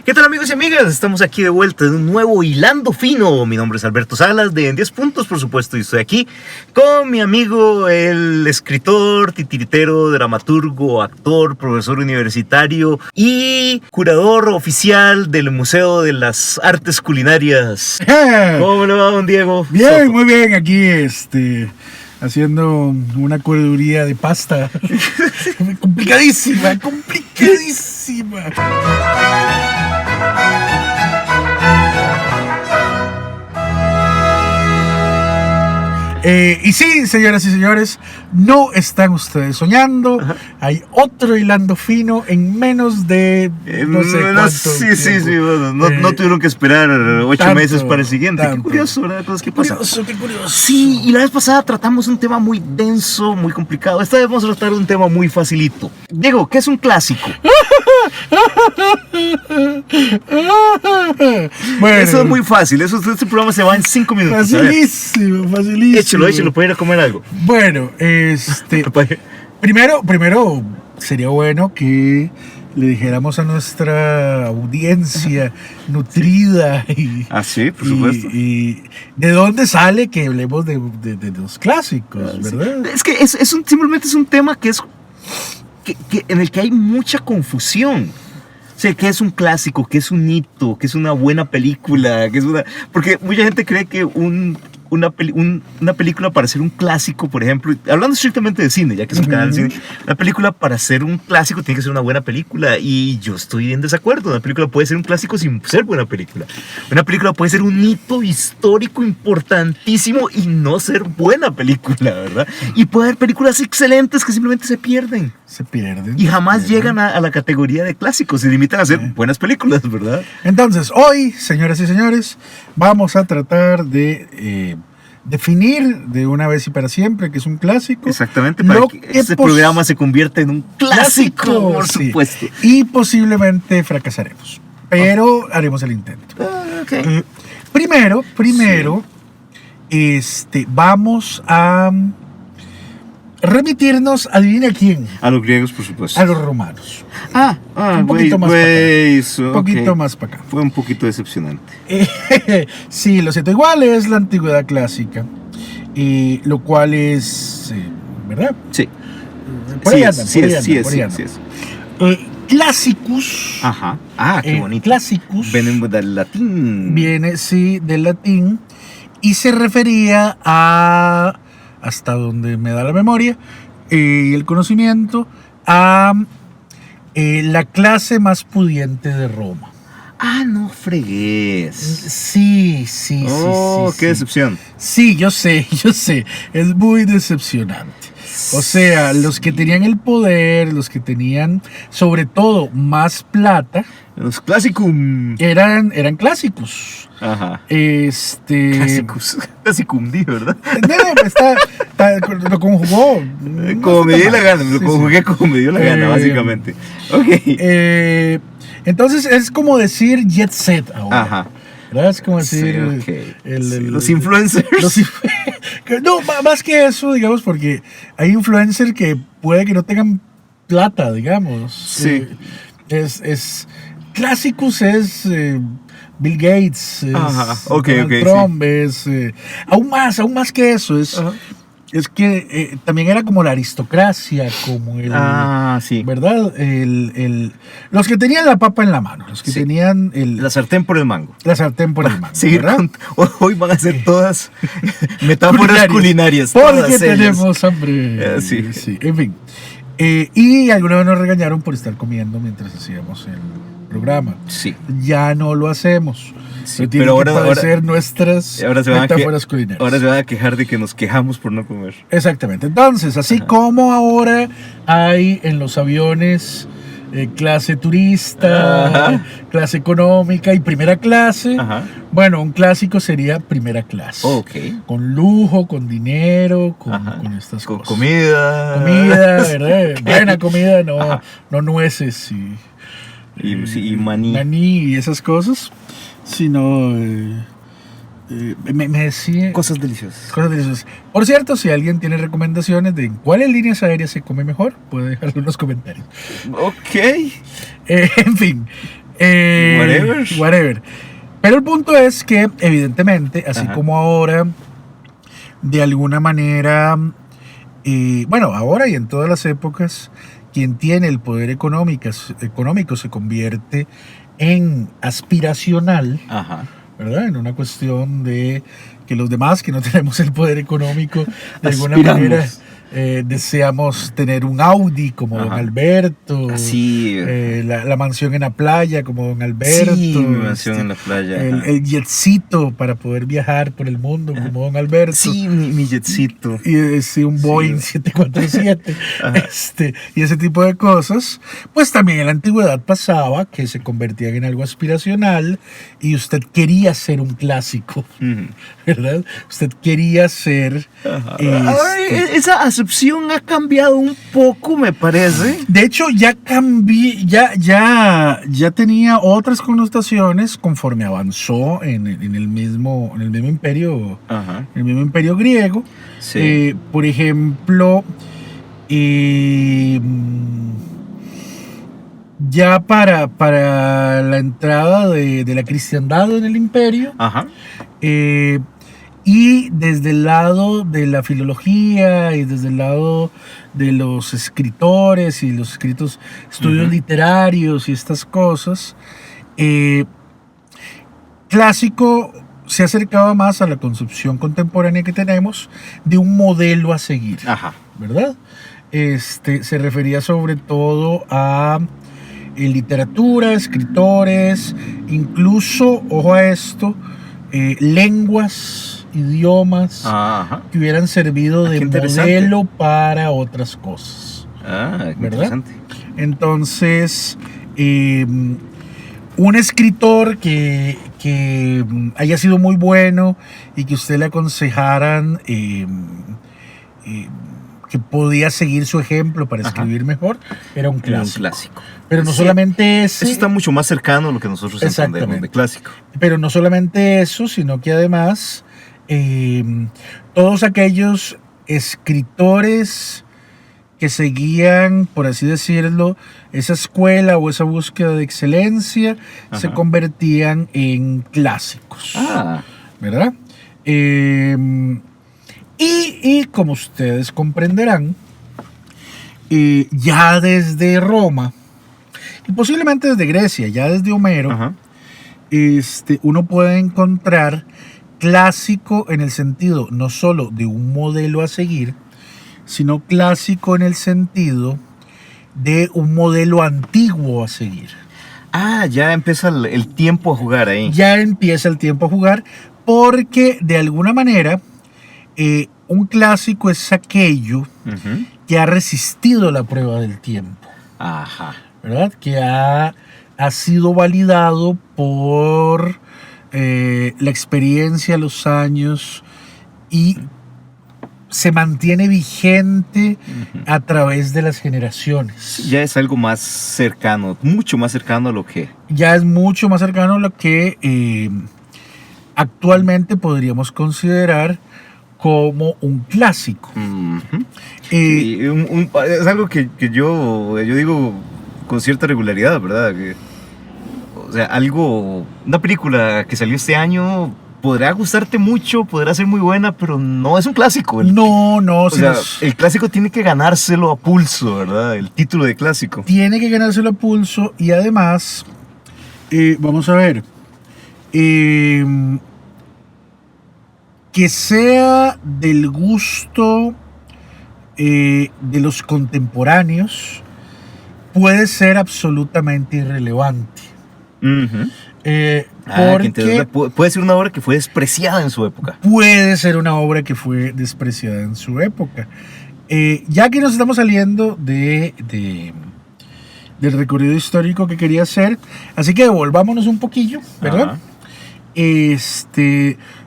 ¿Qué tal, amigos y amigas? Estamos aquí de vuelta en un nuevo Hilando Fino. Mi nombre es Alberto Salas, de En 10 Puntos, por supuesto, y estoy aquí con mi amigo, el escritor, titiritero, dramaturgo, actor, profesor universitario y curador oficial del Museo de las Artes Culinarias. ¿Cómo le va, don Diego? Bien, Soto? muy bien, aquí haciendo una curaduría de pasta. complicadísima. Y sí, señoras y señores, no están ustedes soñando. Ajá. Hay otro Hilando Fino en menos de no sé cuánto Sí, tiempo. bueno, no tuvieron que esperar 8 tanto, meses para el siguiente. Qué tanto. curioso, ¿verdad? Cosas que pasan. Qué curioso. Sí, y la vez pasada tratamos un tema muy denso, muy complicado. Esta vez vamos a tratar un tema muy facilito. Diego, ¿qué es un clásico? Bueno, Eso es muy fácil. Este programa se va en 5 minutos. A ver, facilísimo. échelo para ir a comer algo. Bueno, primero sería bueno que le dijéramos a nuestra audiencia nutrida Ah, sí, por supuesto. y de dónde sale que hablemos de los clásicos, ¿verdad? Es que simplemente es un tema que en el que hay mucha confusión. O sea, ¿qué es un clásico? ¿Qué es un hito? ¿Qué es una buena película? Porque mucha gente cree que una película para ser un clásico, por ejemplo, hablando estrictamente de cine, ya que es un canal de cine, una película para ser un clásico tiene que ser una buena película, y yo estoy en desacuerdo. Una película puede ser un clásico sin ser buena película. Una película puede ser un hito histórico importantísimo y no ser buena película, ¿verdad? Y puede haber películas excelentes que simplemente se pierden y jamás llegan a la categoría de clásicos, se limitan a ser buenas películas, ¿verdad? Entonces, hoy, señoras y señores, vamos a tratar de definir de una vez y para siempre que es un clásico. Exactamente, para que este programa se convierta en un clásico, por sí. supuesto. Y posiblemente fracasaremos, pero haremos el intento. Okay. Primero, vamos a remitirnos, adivina quién. A los griegos, por supuesto. A los romanos. Un poquito más para acá. Un poquito más para acá. Fue un poquito decepcionante. Sí, lo siento. Igual es la antigüedad clásica. Lo cual es. ¿Verdad? Sí. Por ahí andan. Sí. Classicus. Ajá. Qué bonito. Classicus. Viene del latín. Viene, sí, del latín. Y se refería a, hasta donde me da la memoria y el conocimiento, a la clase más pudiente de Roma. No fregues. Sí. Qué decepción. Sí, yo sé. Es muy decepcionante. O sea, los que tenían el poder, los que tenían sobre todo más plata, Los clásicum. eran clásicos. Ajá. Clásicum, ¿verdad? No, lo conjugó. Como me dio la gana, lo conjugué como me dio la gana, básicamente. Ok. Entonces es como decir jet set ahora. Ajá. ¿Verdad? Es como decir los influencers. No, más que eso, digamos, porque hay influencers que puede que no tengan plata, digamos. Sí. Clásicos es Bill Gates, Donald Trump, es aún más que eso, es que también era como la aristocracia, como el... Sí. ¿Verdad? Los que tenían la papa en la mano, los que tenían la sartén por el mango. La sartén por el mango, Sí, ¿verdad? Hoy van a ser todas metáforas culinarias. Porque tenemos hambre. Sí. En fin. Y alguna vez nos regañaron por estar comiendo mientras hacíamos el programa. Sí. Ya no lo hacemos. Sí, pero ahora nuestras metáforas culinarias. Ahora se van a quejar de que nos quejamos por no comer. Exactamente. Entonces, así como ahora hay en los aviones clase turista, clase económica y primera clase, bueno, un clásico sería primera clase. Con lujo, con dinero, con estas cosas. Comida, ¿verdad? Buena comida, no nueces y maní. Maní y esas cosas, sino me decía cosas deliciosas. Por cierto, si alguien tiene recomendaciones de en cuáles líneas aéreas se come mejor, puede dejarlo en los comentarios. Ok. En fin. whatever. Pero el punto es que, evidentemente, así como ahora, de alguna manera, bueno, ahora y en todas las épocas, quien tiene el poder económico se convierte en aspiracional, ¿verdad? En una cuestión de que los demás que no tenemos el poder económico, de alguna manera deseamos tener un Audi como don Alberto, la mansión en la playa como don Alberto, mi mansión en la playa, el jetcito para poder viajar por el mundo como don Alberto, mi jetcito, y un Boeing 747, y ese tipo de cosas. Pues también en la antigüedad pasaba que se convertían en algo aspiracional y usted quería ser un clásico, ¿verdad? Usted quería ser esa acepción ha cambiado un poco, me parece. De hecho, ya tenía otras connotaciones conforme avanzó en el mismo imperio, el mismo imperio griego. Sí. Por ejemplo, ya para la entrada de la cristiandad en el imperio, y desde el lado de la filología y desde el lado de los escritores y los estudios literarios y estas cosas, clásico se acercaba más a la concepción contemporánea que tenemos de un modelo a seguir, ¿verdad? Se refería sobre todo a literatura, escritores, incluso, ojo a esto, lenguas, idiomas que hubieran servido de modelo para otras cosas. ¿Verdad? Interesante. Entonces, un escritor que haya sido muy bueno y que usted le aconsejaran que podía seguir su ejemplo para escribir mejor, era un clásico. Pero no solamente ese. Eso está mucho más cercano a lo que nosotros entendemos de clásico. Pero no solamente eso, sino que además todos aquellos escritores que seguían, por así decirlo, esa escuela o esa búsqueda de excelencia, se convertían en clásicos, ¿verdad? Y como ustedes comprenderán, ya desde Roma, y posiblemente desde Grecia, ya desde Homero, uno puede encontrar clásico en el sentido no solo de un modelo a seguir, sino clásico en el sentido de un modelo antiguo a seguir. Ya empieza el tiempo a jugar ahí. Ya empieza el tiempo a jugar porque de alguna manera un clásico es aquello que ha resistido la prueba del tiempo, ¿verdad? Que ha sido validado por la experiencia, los años, y se mantiene vigente a través de las generaciones. Ya es algo más cercano, mucho más cercano a lo que... Ya es mucho más cercano a lo que actualmente podríamos considerar como un clásico. Es algo que yo digo con cierta regularidad, ¿verdad? O sea, una película que salió este año podrá gustarte mucho, podrá ser muy buena, pero no es un clásico. No. O sea, el clásico tiene que ganárselo a pulso, ¿verdad? El título de clásico. Tiene que ganárselo a pulso y además, vamos a ver, que sea del gusto de los contemporáneos puede ser absolutamente irrelevante. Porque puede ser una obra que fue despreciada en su época. Puede ser una obra que fue despreciada en su época. Ya que nos estamos saliendo del recorrido histórico que quería hacer, así que devolvámonos un poquillo, ¿verdad?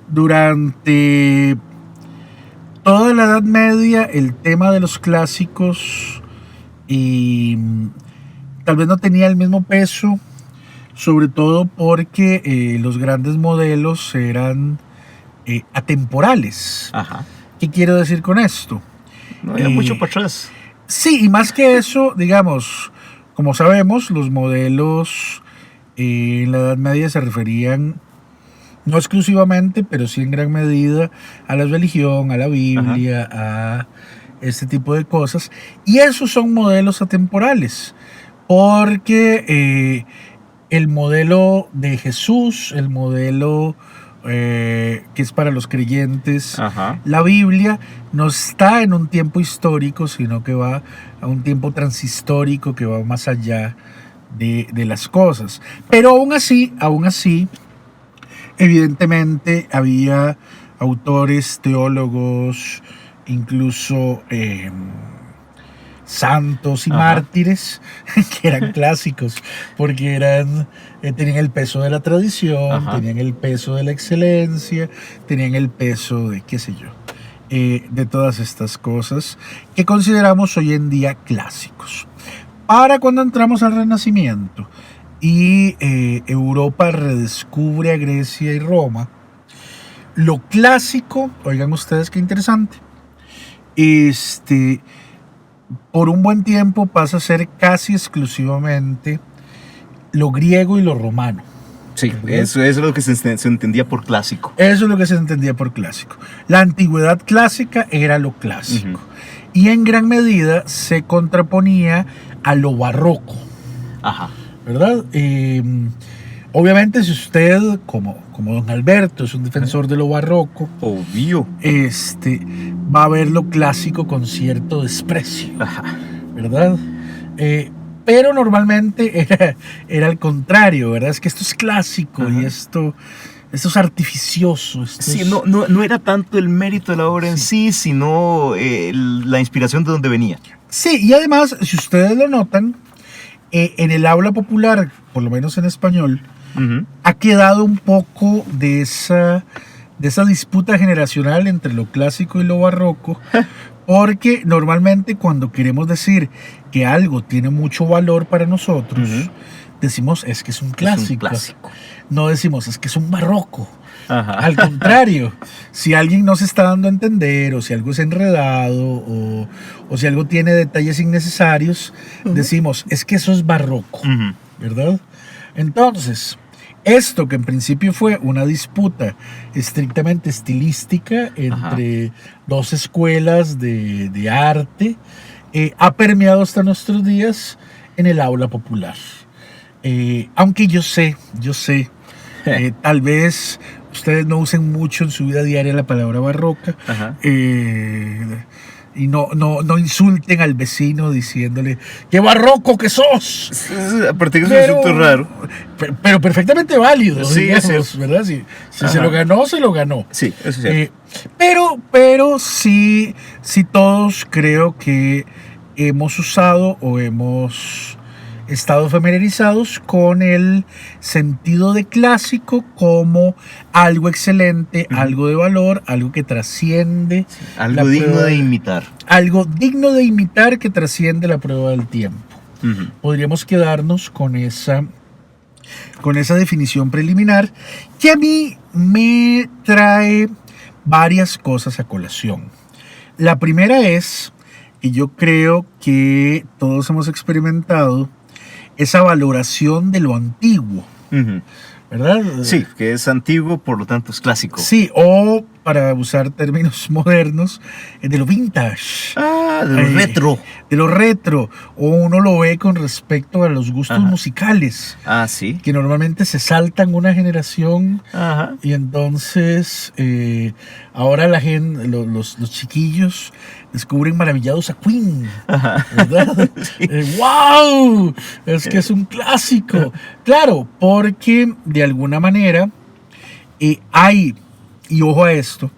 Durante toda la Edad Media, el tema de los clásicos tal vez no tenía el mismo peso, sobre todo porque los grandes modelos eran atemporales. ¿Qué quiero decir con esto? No había mucho para atrás. Sí, y más que eso, digamos, como sabemos, los modelos en la Edad Media se referían, no exclusivamente, pero sí en gran medida, a la religión, a la Biblia, a este tipo de cosas. Y esos son modelos atemporales, porque el modelo de Jesús, el modelo que es para los creyentes, la Biblia, no está en un tiempo histórico, sino que va a un tiempo transhistórico que va más allá de las cosas. Pero aún así, evidentemente había autores, teólogos, incluso santos y mártires que eran clásicos, porque tenían el peso de la tradición, tenían el peso de la excelencia, tenían el peso de qué sé yo, de todas estas cosas que consideramos hoy en día clásicos. Para cuando entramos al Renacimiento y Europa redescubre a Grecia y Roma, lo clásico, oigan ustedes qué interesante, por un buen tiempo pasa a ser casi exclusivamente lo griego y lo romano. Sí, eso es lo que se entendía por clásico. Eso es lo que se entendía por clásico. La antigüedad clásica era lo clásico. Y en gran medida se contraponía a lo barroco. ¿Verdad? Obviamente, si usted, como don Alberto, es un defensor de lo barroco, obvio, va a ver lo clásico con cierto desprecio, ¿verdad? Pero normalmente era al contrario, ¿verdad? Es que esto es clásico y esto es artificioso. Sí, no era tanto el mérito de la obra en sí, sino la inspiración de donde venía. Sí, y además, si ustedes lo notan, en el habla popular, por lo menos en español, ha quedado un poco de esa disputa generacional entre lo clásico y lo barroco, porque normalmente cuando queremos decir que algo tiene mucho valor para nosotros, decimos es que es un clásico. No decimos es que es un barroco. Al contrario, si alguien no se está dando a entender, o si algo es enredado, o si algo tiene detalles innecesarios, decimos es que eso es barroco, ¿verdad? Entonces, esto que en principio fue una disputa estrictamente estilística entre dos escuelas de arte, ha permeado hasta nuestros días en el aula popular. Aunque yo sé, tal vez ustedes no usen mucho en su vida diaria la palabra barroca, y no insulten al vecino diciéndole ¡qué barroco que sos! Aparte que es un asunto raro. Pero perfectamente válido, sí, digamos, ¿verdad? Si se lo ganó, se lo ganó. Sí, eso es cierto. Pero sí todos creo que hemos usado o hemos estado familiarizados con el sentido de clásico como algo excelente, algo de valor, algo que trasciende. Sí, algo digno de imitar. Algo digno de imitar que trasciende la prueba del tiempo. Podríamos quedarnos con esa definición preliminar que a mí me trae varias cosas a colación. La primera es que yo creo que todos hemos experimentado esa valoración de lo antiguo, ¿verdad? Sí, que es antiguo, por lo tanto es clásico. Sí, o para usar términos modernos, de lo vintage. De lo retro. De lo retro. O uno lo ve con respecto a los gustos musicales. Sí. Que normalmente se saltan una generación. Y entonces ahora la gente, los chiquillos descubren maravillados a Queen. ¿Verdad? Sí. ¡Wow! Es que es un clásico. Claro, porque de alguna manera hay, y ojo a esto,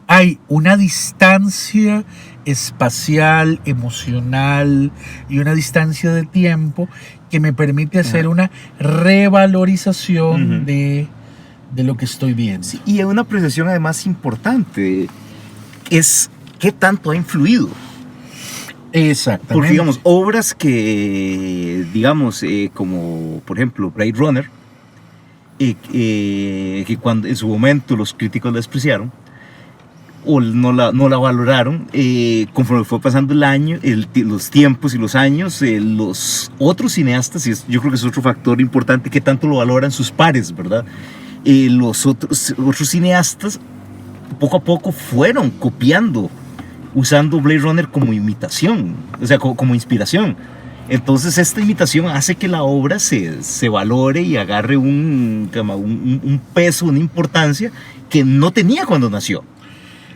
hay una distancia espacial, emocional y una distancia de tiempo que me permite hacer una revalorización de lo que estoy viendo. Sí, y una apreciación además importante es qué tanto ha influido. Exactamente. Porque digamos, obras que, digamos, como por ejemplo Blade Runner, que cuando en su momento los críticos la despreciaron, o no la valoraron. Conforme fue pasando el año, los tiempos y los años, los otros cineastas, y yo creo que es otro factor importante, que tanto lo valoran sus pares, ¿verdad? Los otros cineastas poco a poco fueron copiando, usando Blade Runner como imitación, o sea, como inspiración. Entonces esta imitación hace que la obra se valore y agarre un peso, una importancia que no tenía cuando nació.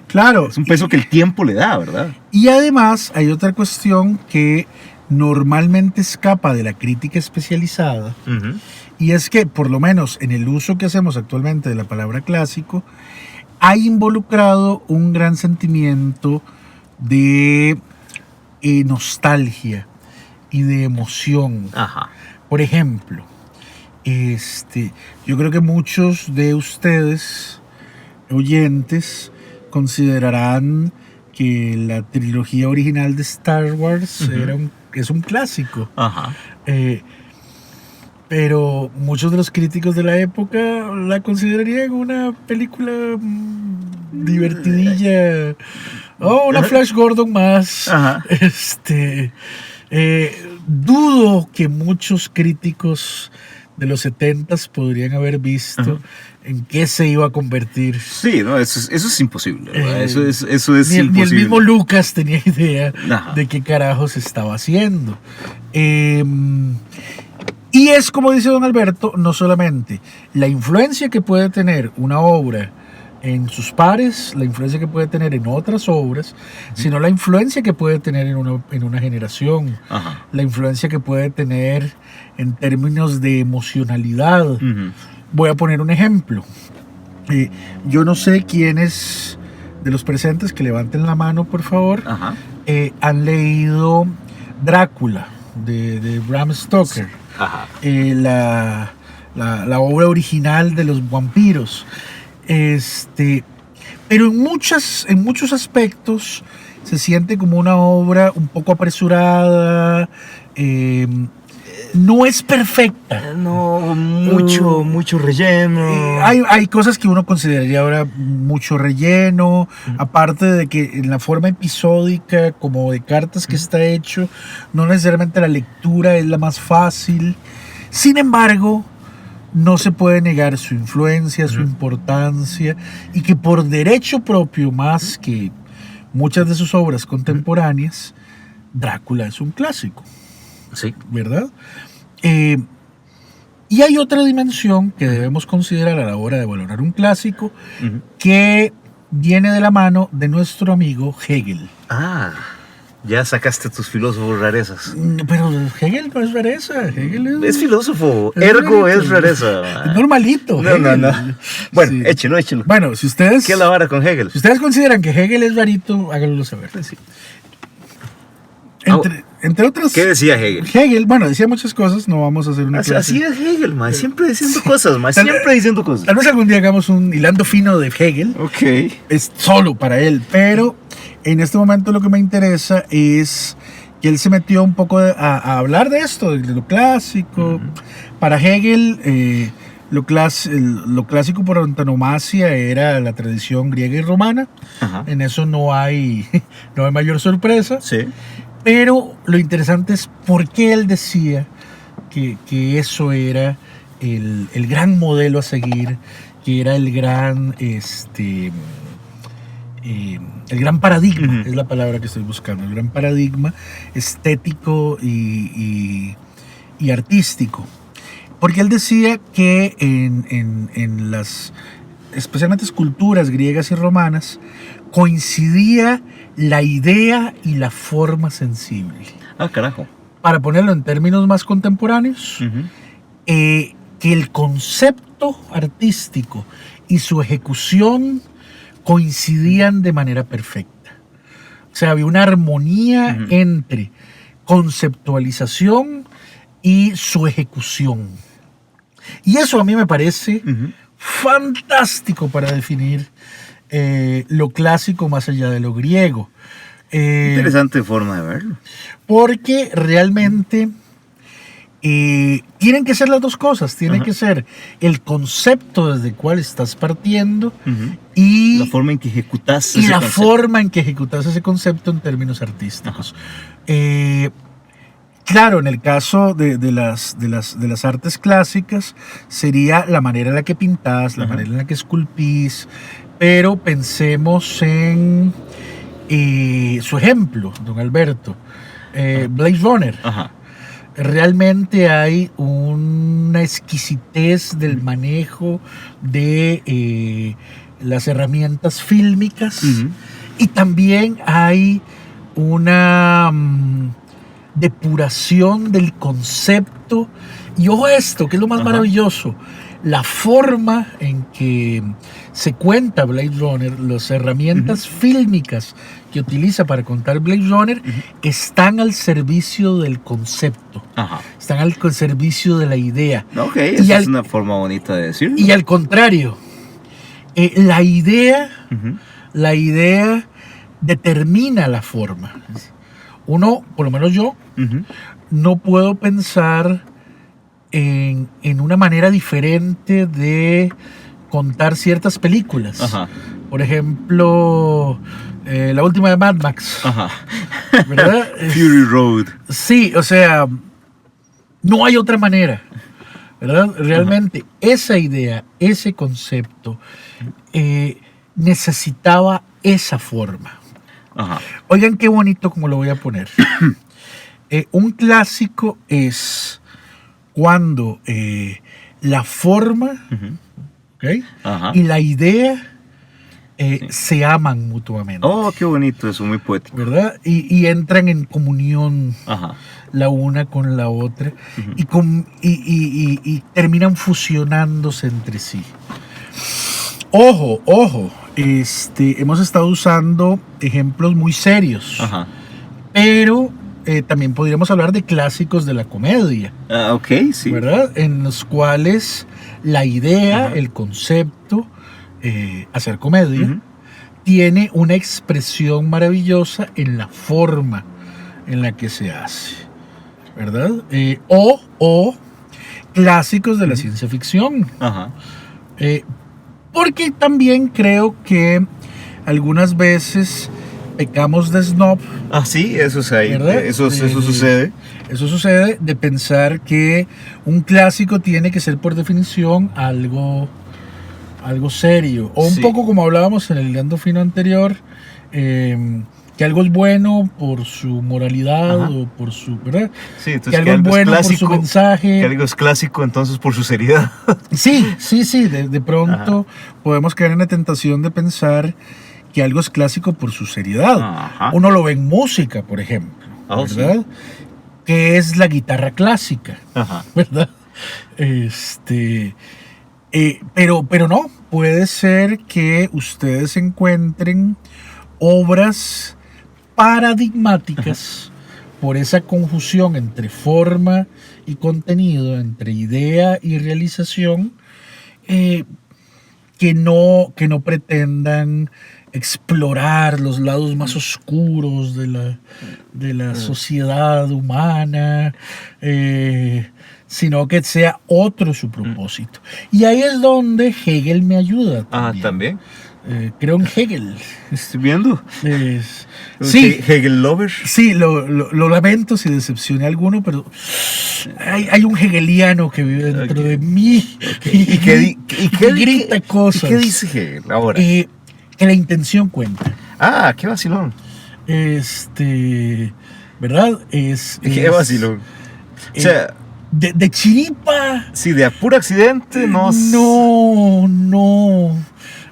Claro. Es un peso que el tiempo le da, ¿verdad? Y además hay otra cuestión que normalmente escapa de la crítica especializada, y es que, por lo menos en el uso que hacemos actualmente de la palabra clásico, ha involucrado un gran sentimiento de nostalgia y de emoción. Ajá. Por ejemplo, yo creo que muchos de ustedes, oyentes, considerarán que la trilogía original de Star Wars es un clásico. Ajá. Pero muchos de los críticos de la época la considerarían una película divertidilla. Una Flash Gordon más. Ajá. Dudo que muchos críticos de los 70s podrían haber visto en qué se iba a convertir. Sí, no, eso es imposible, ¿verdad? Eso es imposible. Ni el mismo Lucas tenía idea de qué carajos estaba haciendo. Y es, como dice don Alberto, no solamente la influencia que puede tener una obra en sus pares, la influencia que puede tener en otras obras, sino la influencia que puede tener en una generación, la influencia que puede tener en términos de emocionalidad. Voy a poner un ejemplo. Yo no sé quiénes de los presentes, que levanten la mano, por favor, han leído Drácula, de Bram Stoker. La obra original de los vampiros. Pero en muchos aspectos se siente como una obra un poco apresurada. No es perfecta. No, mucho relleno. Hay cosas que uno consideraría ahora mucho relleno. Aparte de que en la forma episódica, como de cartas que está hecho, no necesariamente la lectura es la más fácil. Sin embargo, no se puede negar su influencia, su importancia, y que por derecho propio, más que muchas de sus obras contemporáneas, Drácula es un clásico. Sí. ¿Verdad? Y hay otra dimensión que debemos considerar a la hora de valorar un clásico, que viene de la mano de nuestro amigo Hegel. Ya sacaste tus filósofos rarezas. Pero Hegel no es rareza. Hegel es filósofo, ergo es rareza. Es normalito. No. Bueno, sí. Échelo. Bueno, si ustedes... ¿Qué es la vara con Hegel? Si ustedes consideran que Hegel es rarito, háganlo saber. Sí. Entre otras... ¿Qué decía Hegel? Hegel, bueno, decía muchas cosas, no vamos a hacer una clase. Así es Hegel, man, siempre diciendo cosas, man, siempre diciendo cosas. Tal vez algún día hagamos un hilando fino de Hegel. Ok. Es solo para él, pero en este momento lo que me interesa es que él se metió un poco a hablar de esto, de lo clásico. Para Hegel, lo clásico por antonomasia era la tradición griega y romana. En eso no hay mayor sorpresa. Sí. Pero lo interesante es por qué él decía que eso era el gran modelo a seguir, que era el gran paradigma, es la palabra que estoy buscando, el gran paradigma estético y artístico. Porque él decía que en las, especialmente esculturas griegas y romanas, coincidía la idea y la forma sensible. Carajo. Para ponerlo en términos más contemporáneos, que el concepto artístico y su ejecución coincidían de manera perfecta. O sea, había una armonía entre conceptualización y su ejecución. Y eso a mí me parece fantástico para definir lo clásico más allá de lo griego. Interesante forma de verlo. Porque realmente tienen que ser las dos cosas. Tiene que ser el concepto desde el cual estás partiendo y la forma en que ejecutas ese concepto. Forma en que ejecutas ese concepto en términos artísticos. Claro, en el caso de las artes clásicas sería la manera en la que pintas, la manera en la que esculpís, pero pensemos en su ejemplo, don Alberto, Blade Runner. Realmente hay una exquisitez del manejo de las herramientas fílmicas y también hay una depuración del concepto. Y ojo a esto, que es lo más maravilloso, la forma en que se cuenta Blade Runner, las herramientas fílmicas que utiliza para contar Blade Runner están al servicio del concepto, están al servicio de la idea. Esa es una forma bonita de decirlo. Y al contrario, la idea determina la forma. Uno, por lo menos yo, no puedo pensar en una manera diferente de contar ciertas películas. Por ejemplo, la última de Mad Max. ¿Verdad? Fury Road. Sí, o sea, no hay otra manera, ¿verdad? Realmente esa idea, ese concepto necesitaba esa forma. Oigan qué bonito como lo voy a poner. Un clásico es cuando la forma y la idea se aman mutuamente. Oh, qué bonito eso, muy poético. ¿Verdad? Y entran en comunión la una con la otra y terminan fusionándose entre sí. Ojo, hemos estado usando ejemplos muy serios, pero también podríamos hablar de clásicos de la comedia. Sí. ¿Verdad? En los cuales la idea, el concepto, hacer comedia, tiene una expresión maravillosa en la forma en la que se hace, ¿verdad? O clásicos de la ciencia ficción. Porque también creo que algunas veces pecamos de snob. Sí, eso es ahí. Eso sucede. Eso sucede de pensar que un clásico tiene que ser por definición algo serio. O un poco como hablábamos en el Hilando Fino anterior, que algo es bueno por su moralidad o por su, ¿verdad? Sí, entonces que algo es bueno clásico, por su mensaje. Que algo es clásico entonces por su seriedad. Sí. De pronto podemos caer en la tentación de pensar que algo es clásico por su seriedad. Uno lo ve en música, por ejemplo, ¿verdad? Sí. Que es la guitarra clásica, ¿verdad? Pero no, puede ser que ustedes encuentren obras paradigmáticas por esa confusión entre forma y contenido, entre idea y realización, que no pretendan explorar los lados más oscuros de la sociedad humana, sino que sea otro su propósito. Y ahí es donde Hegel me ayuda también. Creo en Hegel. Estoy viendo. Sí. Hegel lover. Sí, lo lamento si decepcioné a alguno, pero hay un hegeliano que vive dentro de mí y que grita cosas. ¿Y qué dice Hegel ahora? Que la intención cuenta. Qué vacilón. ¿Verdad? Qué vacilón. O sea, de chiripa. Sí, de puro accidente.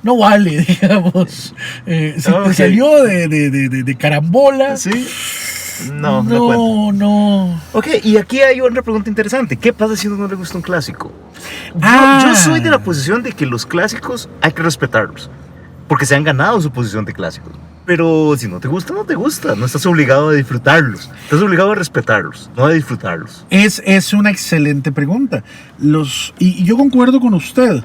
No vale, digamos. Si te salió de carambola. Sí. No. Ok, y aquí hay otra pregunta interesante. ¿Qué pasa si a uno no le gusta un clásico? Yo soy de la posición de que los clásicos hay que respetarlos, porque se han ganado su posición de clásicos. Pero si no te gusta, no te gusta. No estás obligado a disfrutarlos. Estás obligado a respetarlos, no a disfrutarlos. Es una excelente pregunta. Y yo concuerdo con usted.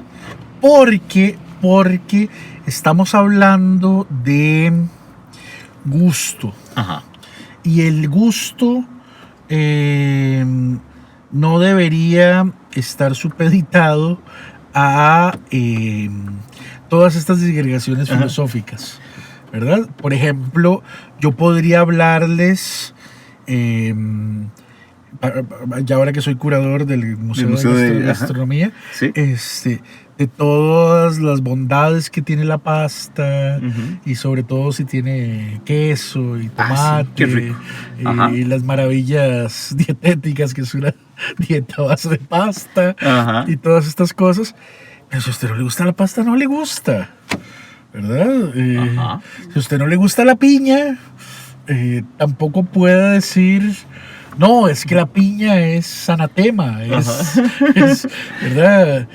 Porque estamos hablando de gusto. Ajá. Y el gusto no debería estar supeditado a todas estas disgregaciones filosóficas, ¿verdad? Por ejemplo, yo podría hablarles, ya ahora que soy curador del Museo de Gastronomía, ¿sí? De todas las bondades que tiene la pasta, y sobre todo si tiene queso y tomate, sí, qué rico. Y las maravillas dietéticas que es una dieta a base de pasta, y todas estas cosas. Pero si a usted no le gusta la pasta, no le gusta, ¿verdad? Si a usted no le gusta la piña, tampoco puede decir... No, es que la piña es anatema, es ¿verdad?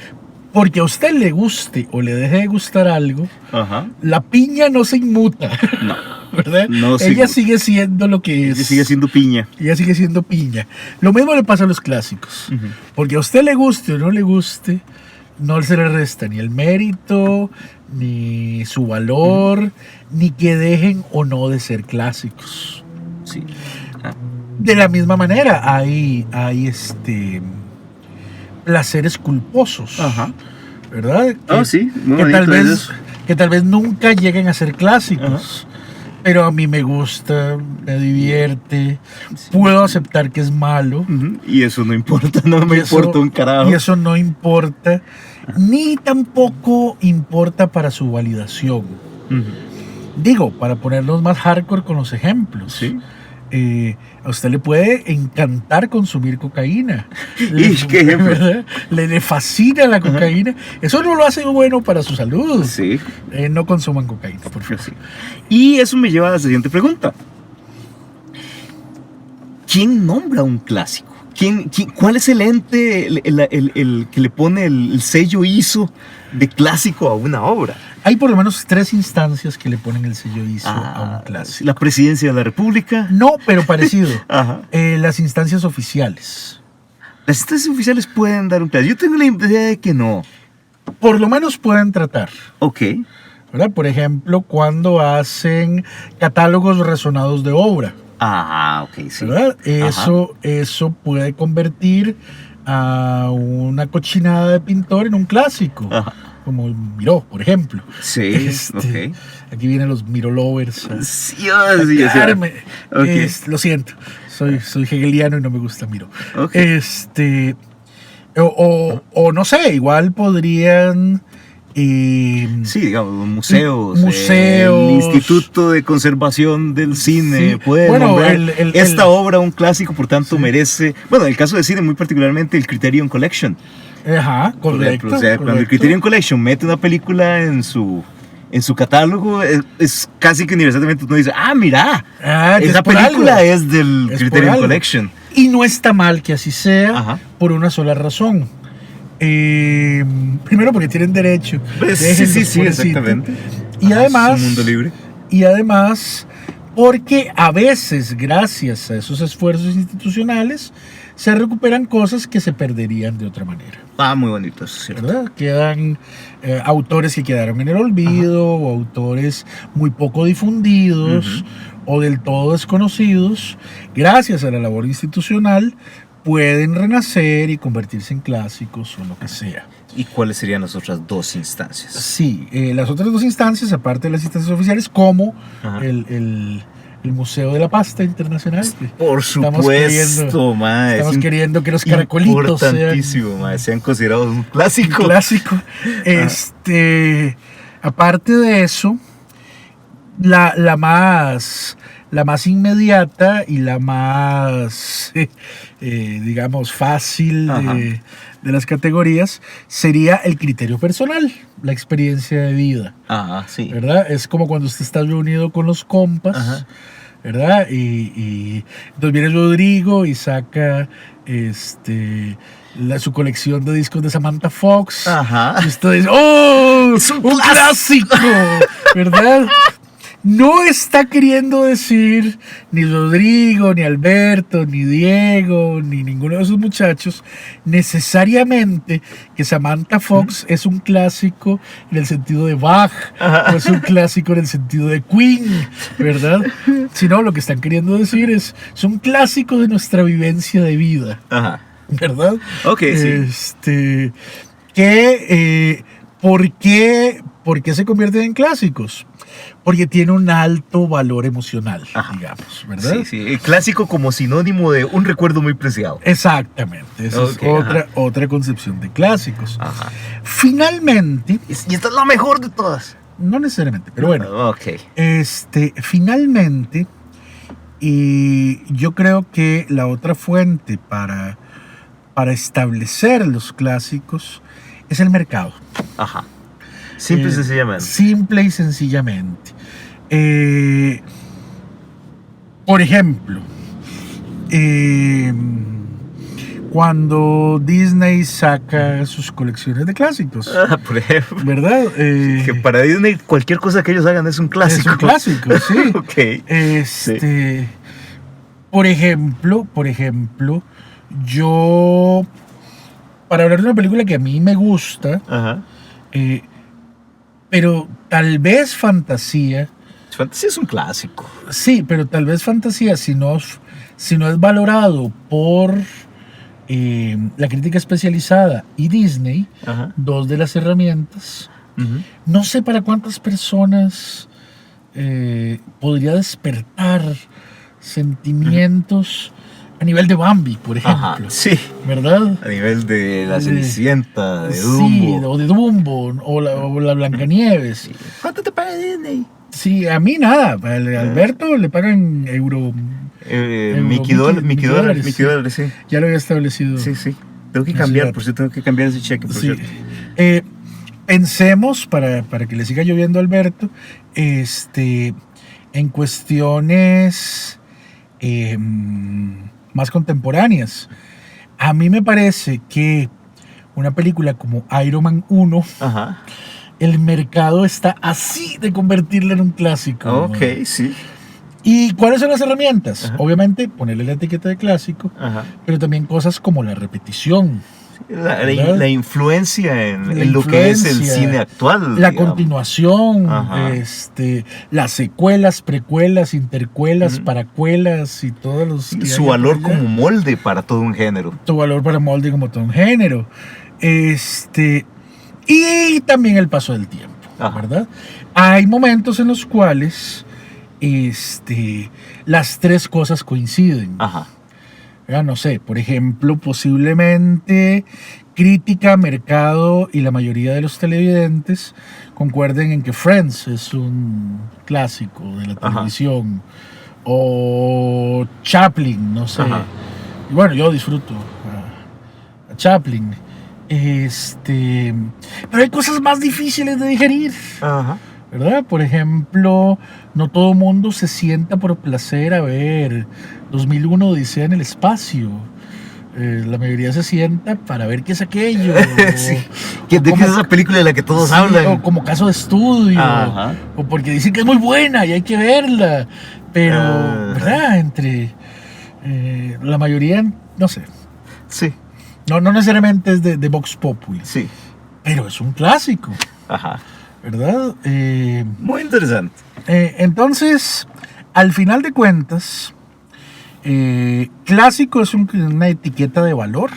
Porque a usted le guste o le deje de gustar algo, la piña no se inmuta, no, ¿verdad? No, ella sigue siendo lo que es. Ella sigue siendo piña. Ella sigue siendo piña. Lo mismo le pasa a los clásicos. Porque a usted le guste o no le guste, no se le resta ni el mérito, ni su valor, ni que dejen o no de ser clásicos. Sí. De la misma manera, hay placeres culposos, ¿verdad? Sí, que tal vez nunca lleguen a ser clásicos, pero a mí me gusta, me divierte, puedo aceptar que es malo. Y eso no importa, no me importa un carajo. Y eso no importa, ni tampoco importa para su validación. Digo, para ponernos más hardcore con los ejemplos. Sí. A usted le puede encantar consumir cocaína. ¿Qué ejemplo? Le fascina la cocaína. Eso no lo hace bueno para su salud. Sí. No consuman cocaína, por favor. Sí. Y eso me lleva a la siguiente pregunta. ¿Quién nombra un clásico? ¿Cuál es el ente el que le pone el sello ISO de clásico a una obra? Hay por lo menos 3 instancias que le ponen el sello ISO a un clásico. ¿La Presidencia de la República? No, pero parecido. Las instancias oficiales. ¿Las instancias oficiales pueden dar un clásico? Yo tengo la idea de que no. Por lo menos pueden tratar. Ok. ¿Verdad? Por ejemplo, cuando hacen catálogos razonados de obra. Ok, sí. ¿Verdad? Eso puede convertir a una cochinada de pintor en un clásico. Como Miró, por ejemplo. Sí, Aquí vienen los Miró lovers. Sí, lo siento, soy hegeliano y no me gusta Miró. O no sé, igual podrían... sí, digamos, museos, el Instituto de Conservación del Cine, puede nombrar esta obra un clásico, por tanto merece, bueno, en el caso de cine muy particularmente el Criterion Collection. Correcto. O sea, cuando el Criterion Collection mete una película en su catálogo, es casi que universalmente uno dice, mira, esa película es del Criterion Collection. Y no está mal que así sea, por una sola razón. Primero porque tienen derecho. Sí, exactamente. Y además, es un mundo libre. Y además, porque a veces, gracias a esos esfuerzos institucionales, se recuperan cosas que se perderían de otra manera. Muy bonito, eso es cierto. ¿Verdad? Quedan autores que quedaron en el olvido, o autores muy poco difundidos, o del todo desconocidos, gracias a la labor institucional, pueden renacer y convertirse en clásicos o lo que sea. ¿Y cuáles serían las otras 2 instancias? Sí, las otras 2 instancias, aparte de las instancias oficiales, como el Museo de la Pasta Internacional. Por supuesto, estamos queriendo que los caracolitos sean considerados un clásico. Aparte de eso, la más inmediata y la más, digamos, fácil de las categorías sería el criterio personal, la experiencia de vida. Sí. ¿Verdad? Es como cuando usted está reunido con los compas, ¿verdad? Y entonces viene Rodrigo y saca su colección de discos de Samantha Fox. Y usted dice, ¡oh! ¡Es un clásico! ¿Verdad? No está queriendo decir ni Rodrigo, ni Alberto, ni Diego, ni ninguno de esos muchachos necesariamente que Samantha Fox es un clásico en el sentido de Bach, o es un clásico en el sentido de Queen, ¿verdad? Sino lo que están queriendo decir es un clásico de nuestra vivencia de vida. ¿verdad? Ok, sí. ¿Por qué se convierten en clásicos? Porque tiene un alto valor emocional, digamos, ¿verdad? Sí, sí. El clásico como sinónimo de un recuerdo muy preciado. Exactamente. Esa es otra concepción de clásicos. Ajá. Finalmente. Y esta es la mejor de todas. No necesariamente, pero bueno. Ok. Finalmente, yo creo que la otra fuente para establecer los clásicos es el mercado. Ajá. Simple y sencillamente. Simple y sencillamente. Por ejemplo, cuando Disney saca sus colecciones de clásicos. Por ejemplo. ¿Verdad? Que para Disney cualquier cosa que ellos hagan es un clásico. Es un clásico, sí. Ok. Sí. Por ejemplo, yo, para hablar de una película que a mí me gusta, pero tal vez Fantasía. Fantasía es un clásico. Sí, pero tal vez Fantasía, si no es valorado por la crítica especializada y Disney, dos de las herramientas, no sé para cuántas personas podría despertar sentimientos a nivel de Bambi, por ejemplo. Sí. ¿Verdad? A nivel de la Cenicienta, de Dumbo. Sí, o de Dumbo, o la Blancanieves. Sí. ¿Cuánto te paga Disney? Sí, a mí nada. A Alberto le pagan Mickey dólares, sí. Ya lo había establecido. Sí. Tengo que cambiar, por cierto, tengo que cambiar ese cheque, por cierto. Pensemos, para que le siga lloviendo a Alberto, en cuestiones más contemporáneas. A mí me parece que una película como Iron Man 1, el mercado está así de convertirla en un clásico. Ok, sí. ¿Y cuáles son las herramientas? Obviamente ponerle la etiqueta de clásico, pero también cosas como la repetición. La influencia en lo que es el cine actual. La continuación, las secuelas, precuelas, intercuelas, paracuelas y todos los... Su valor como molde para todo un género. Su valor para molde como todo un género. Y también el paso del tiempo, ¿verdad? Hay momentos en los cuales las tres cosas coinciden. No sé, por ejemplo, posiblemente crítica, mercado y la mayoría de los televidentes concuerden en que Friends es un clásico de la televisión, o Chaplin, no sé. Y bueno, yo disfruto a Chaplin. Pero hay cosas más difíciles de digerir, ¿verdad? Por ejemplo, no todo mundo se sienta por placer a ver 2001 Odisea en el espacio. La mayoría se sienta para ver qué es aquello. Sí. ¿De qué es esa película de la que todos hablan? O como caso de estudio. O porque dicen que es muy buena y hay que verla. Pero, ¿verdad? Entre la mayoría, no sé. Sí. No necesariamente es de Vox Populi. Sí. Pero es un clásico. ¿Verdad? Muy interesante. Entonces, al final de cuentas, clásico es una etiqueta de valor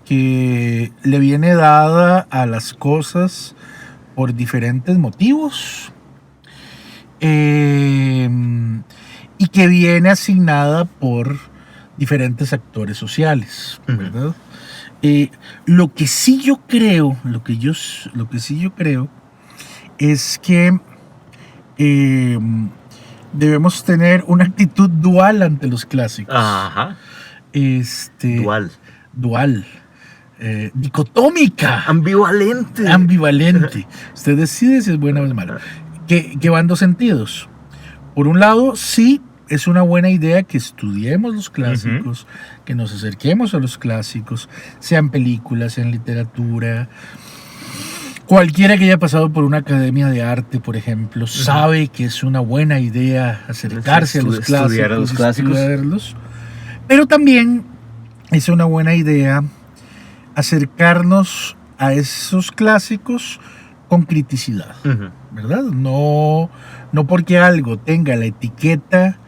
que le viene dada a las cosas por diferentes motivos y que viene asignada por diferentes actores sociales, ¿verdad? Lo que sí yo creo es que debemos tener una actitud dual ante los clásicos. Dual. Dicotómica. Ambivalente. Usted decide si es buena o es mala. Que van dos sentidos. Por un lado, sí, es una buena idea que estudiemos los clásicos, que nos acerquemos a los clásicos, sean películas, sean literatura. Cualquiera que haya pasado por una academia de arte, por ejemplo, sabe que es una buena idea acercarse a los clásicos, estudiarlos. Pero también es una buena idea acercarnos a esos clásicos con criticidad, ¿verdad? No porque algo tenga la etiqueta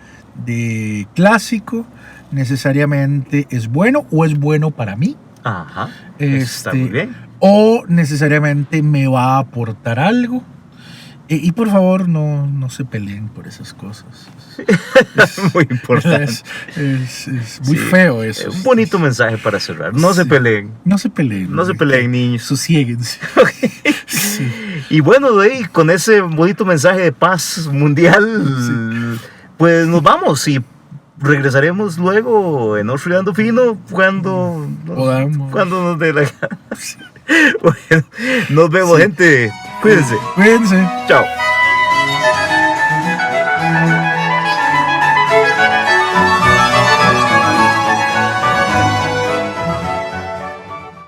de clásico necesariamente es bueno o es bueno para mí. Ajá. Está muy bien. O necesariamente me va a aportar algo. Y por favor, no se peleen por esas cosas. Muy importante. Es muy feo eso. Un bonito mensaje para cerrar. No se peleen. No se peleen. No se peleen, niños. Sosiéguense. Sí. Y bueno, con ese bonito mensaje de paz mundial, pues nos vamos y regresaremos luego en Orfriando Fino cuando nos dé la gana. Bueno, nos vemos, gente. Cuídense. Cuídense. Chao.